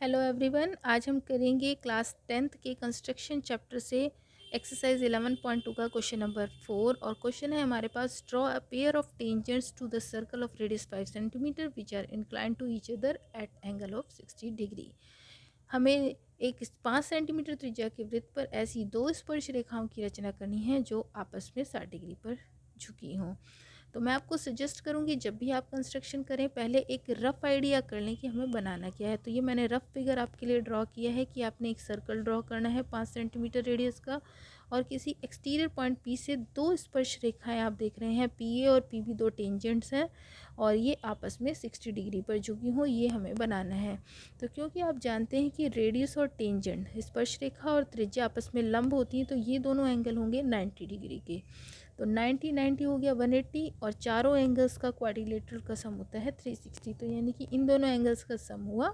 Hello everyone, आज हम करेंगे क्लास 10th के कंस्ट्रक्शन चैप्टर से एक्सरसाइज 11.2 का क्वेश्चन नंबर 4। और क्वेश्चन है हमारे पास, draw a pair of tangents to the circle of radius 5 centimetre which are incline to each other at angle of 60 degree. हमें एक 5 सेंटीमीटर त्रिज्या के वृत्त पर ऐसी दो स्पर्श रेखाओं की रचना करनी है जो आपस में 60 डिग्री पर झुकी हों। तो मैं आपको सजेस्ट करूँगी, जब भी आप कंस्ट्रक्शन करें पहले एक रफ़ आइडिया कर लें कि हमें बनाना क्या है। तो ये मैंने रफ़ फिगर आपके लिए ड्रॉ किया है कि आपने एक सर्कल ड्रॉ करना है 5 सेंटीमीटर रेडियस का, और किसी एक्सटीरियर पॉइंट पी से दो स्पर्श रेखाएं आप देख रहे हैं, पी ए और पी बी दो टेंजेंट्स हैं और ये आपस में 60 डिग्री पर झुकी हों, ये हमें बनाना है। तो क्योंकि आप जानते हैं कि रेडियस और टेंजेंट, स्पर्श रेखा और त्रिज्या आपस में लंब होती हैं, तो ये दोनों एंगल होंगे 90 डिग्री के। तो 90 हो गया 180, और चारों एंगल्स का क्वाड्रिलेटरल का सम होता है 360। तो यानी कि इन दोनों एंगल्स का सम हुआ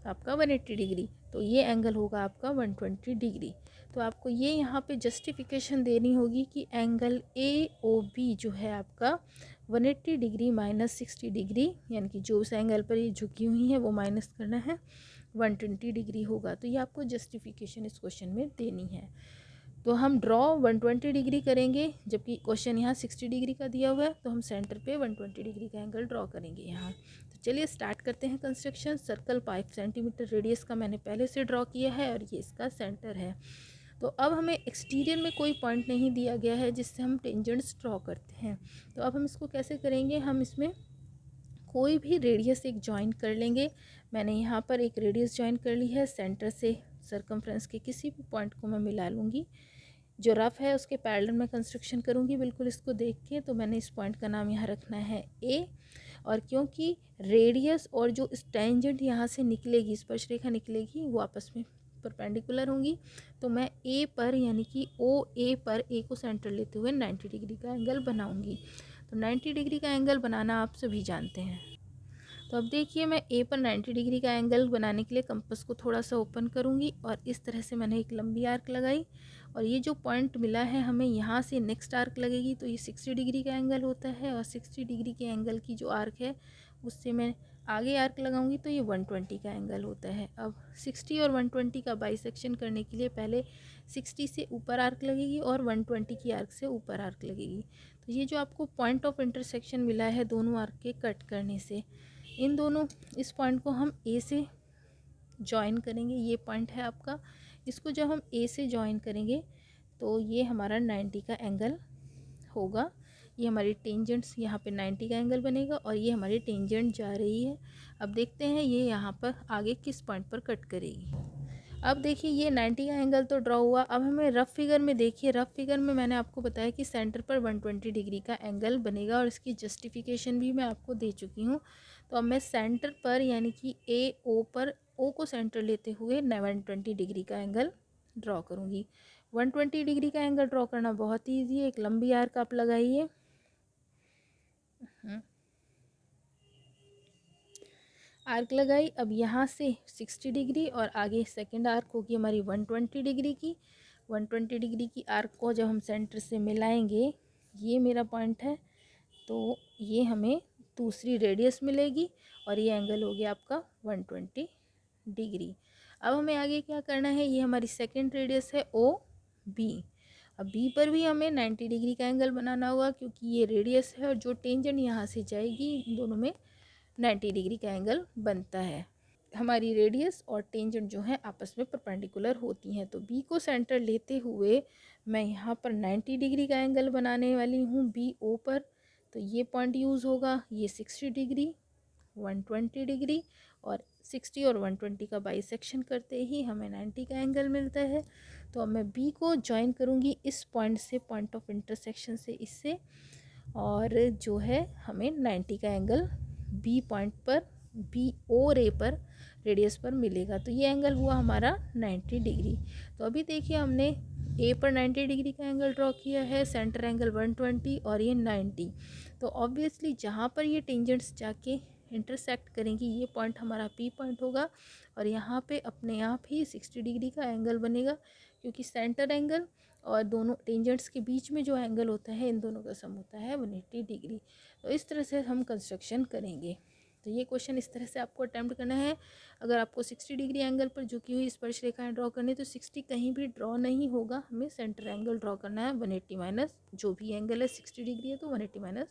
आपका 180 डिग्री। तो ये एंगल होगा आपका 120 डिग्री। तो आपको ये यहाँ पे जस्टिफिकेशन देनी होगी कि एंगल ए ओ बी जो है आपका 180 डिग्री माइनस 60 डिग्री, यानी कि जो उस एंगल पर ये झुकी हुई है वो माइनस करना है, 120 डिग्री होगा। तो ये आपको जस्टिफिकेशन इस क्वेश्चन में देनी है। तो हम ड्रॉ 120 डिग्री करेंगे, जबकि क्वेश्चन यहाँ 60 डिग्री का दिया हुआ है, तो हम सेंटर पे 120 डिग्री का एंगल ड्रॉ करेंगे यहाँ। तो चलिए स्टार्ट करते हैं कंस्ट्रक्शन। सर्कल 5 सेंटीमीटर रेडियस का मैंने पहले से ड्रॉ किया है और ये इसका सेंटर है। तो अब हमें एक्सटीरियर में कोई पॉइंट नहीं दिया गया है जिससे हम टेंजेंट्स ड्रॉ करते हैं। तो अब हम इसको कैसे करेंगे, हम इसमें कोई भी रेडियस एक ज्वाइन कर लेंगे। मैंने यहाँ पर एक रेडियस ज्वाइन कर ली है, सेंटर से सर्कमफ्रेंस के किसी भी पॉइंट को मैं मिला लूँगी। जो रफ़ है उसके पैरेलल में कंस्ट्रक्शन करूँगी बिल्कुल इसको देख के। तो मैंने इस पॉइंट का नाम यहाँ रखना है ए, और क्योंकि रेडियस और जो टेंजेंट यहाँ से निकलेगी, स्पर्श रेखा निकलेगी, वो आपस में परपेंडिकुलर होंगी, तो मैं ए पर यानी कि ओ ए पर ए को सेंटर लेते हुए 90 डिग्री का एंगल बनाऊँगी। तो 90 डिग्री का एंगल बनाना आप सभी जानते हैं। तो अब देखिए, मैं ए पर 90 डिग्री का एंगल बनाने के लिए कंपास को थोड़ा सा ओपन करूँगी और इस तरह से मैंने एक लंबी आर्क लगाई, और ये जो पॉइंट मिला है हमें यहाँ से नेक्स्ट आर्क लगेगी, तो ये 60 डिग्री का एंगल होता है, और 60 डिग्री के एंगल की जो आर्क है उससे मैं आगे आर्क लगाऊंगी तो ये 120 का एंगल होता है। अब 60 और 120 का बाइसेक्शन करने के लिए पहले 60 से ऊपर आर्क लगेगी और 120 की आर्क से ऊपर आर्क लगेगी। तो ये जो आपको पॉइंट ऑफ इंटरसेक्शन मिला है दोनों आर्क के कट करने से, इन दोनों इस पॉइंट को हम ए से जॉइन करेंगे। ये पॉइंट है आपका, इसको जब हम ए से जॉइन करेंगे तो ये हमारा 90 का एंगल होगा। ये हमारी टेंजेंट्स यहाँ पे 90 का एंगल बनेगा, और ये हमारी टेंजेंट जा रही है। अब देखते हैं ये यहाँ पर आगे किस पॉइंट पर कट करेगी। अब देखिए, ये 90 का एंगल तो ड्रॉ हुआ। अब हमें रफ़ फिगर में देखिए, रफ़ फिगर में मैंने आपको बताया कि सेंटर पर 120 डिग्री का एंगल बनेगा, और इसकी जस्टिफिकेशन भी मैं आपको दे चुकी हूँ। तो अब मैं सेंटर पर यानी कि ए ओ पर, ओ को सेंटर लेते हुए 120 डिग्री का एंगल ड्रॉ करूँगी। 120 डिग्री का एंगल ड्रॉ करना बहुत ही ईजी है। एक लंबी आर्क आप लगाइए, आर्क लगाई। अब यहाँ से 60 डिग्री और आगे सेकंड आर्क होगी हमारी 120 डिग्री की। 120 डिग्री की आर्क को जब हम सेंटर से मिलाएंगे, ये मेरा पॉइंट है, तो ये हमें दूसरी रेडियस मिलेगी, और ये एंगल हो गया आपका 120 डिग्री। अब हमें आगे क्या करना है, ये हमारी सेकंड रेडियस है ओ बी। अब बी पर भी हमें 90 डिग्री का एंगल बनाना होगा, क्योंकि ये रेडियस है और जो टेंजेंट यहाँ से जाएगी, इन दोनों में 90 डिग्री का एंगल बनता है। हमारी रेडियस और टेंजेंट जो है आपस में परपेंडिकुलर होती हैं। तो बी को सेंटर लेते हुए मैं यहाँ पर 90 डिग्री का एंगल बनाने वाली हूँ बी ओ पर। तो ये पॉइंट यूज़ होगा, ये 60 डिग्री, 120 डिग्री, और 60 और 120 का बाइसेक्शन करते ही हमें 90 का एंगल मिलता है। तो अब मैं बी को ज्वाइन करूँगी इस पॉइंट से, पॉइंट ऑफ इंटरसेक्शन से इससे, और जो है हमें 90 का एंगल बी पॉइंट पर, बी और ए पर, रेडियस पर मिलेगा। तो ये एंगल हुआ हमारा 90 डिग्री। तो अभी देखिए, हमने ए पर 90 डिग्री का एंगल ड्रॉ किया है, सेंटर एंगल 120 और ये 90। तो ऑब्वियसली जहाँ पर ये टेंजेंट्स जाके इंटरसेक्ट करेंगी, ये पॉइंट हमारा पी पॉइंट होगा, और यहाँ पे अपने आप ही 60 डिग्री का एंगल बनेगा, क्योंकि सेंटर एंगल और दोनों टेंजेंट्स के बीच में जो एंगल होता है, इन दोनों का सम होता है 180 डिग्री। तो इस तरह से हम कंस्ट्रक्शन करेंगे। तो ये क्वेश्चन इस तरह से आपको अटैम्प्ट करना है। अगर आपको 60 डिग्री एंगल पर झुकी हुई स्पर्श रेखाएं ड्रॉ करनी है तो 60 कहीं भी ड्रॉ नहीं होगा, हमें सेंटर एंगल ड्रॉ करना है 180 माइनस जो भी एंगल है, 60 डिग्री है तो 180 माइनस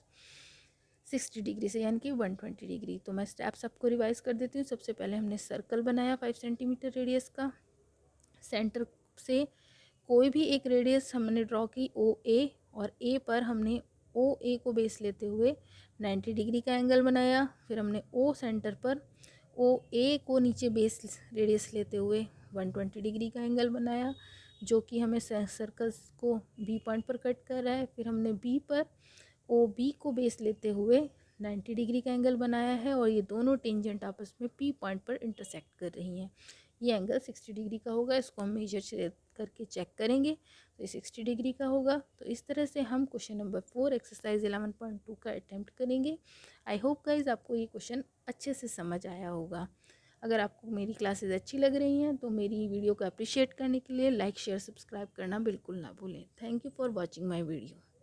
60 डिग्री से यानी कि 120 डिग्री। तो मैं स्टेप्स आपको रिवाइज कर देती हूँ। सबसे पहले हमने सर्कल बनाया 5 सेंटीमीटर रेडियस का, सेंटर से कोई भी एक रेडियस हमने ड्रॉ की ओ ए, और ए पर हमने ओ ए को बेस लेते हुए 90 डिग्री का एंगल बनाया। फिर हमने ओ सेंटर पर ओ ए को नीचे बेस रेडियस लेते हुए 120 डिग्री का एंगल बनाया, जो कि हमें सर्कल्स को बी पॉइंट पर कट कर रहा है। फिर हमने बी पर ओ बी को बेस लेते हुए 90 डिग्री का एंगल बनाया है, और ये दोनों टेंजेंट आपस में पी पॉइंट पर इंटरसेक्ट कर रही हैं। ये एंगल 60 डिग्री का होगा, इसको हम मेजर करके चेक करेंगे तो ये 60 डिग्री का होगा। तो इस तरह से हम क्वेश्चन नंबर 4 एक्सरसाइज 11.2 का अटैम्प्ट करेंगे। आई होप गाइज आपको ये क्वेश्चन अच्छे से समझ आया होगा। अगर आपको मेरी क्लासेस अच्छी लग रही हैं तो मेरी वीडियो को अप्रिशिएट करने के लिए लाइक शेयर सब्सक्राइब करना बिल्कुल ना भूलें। Thank you for watching my video.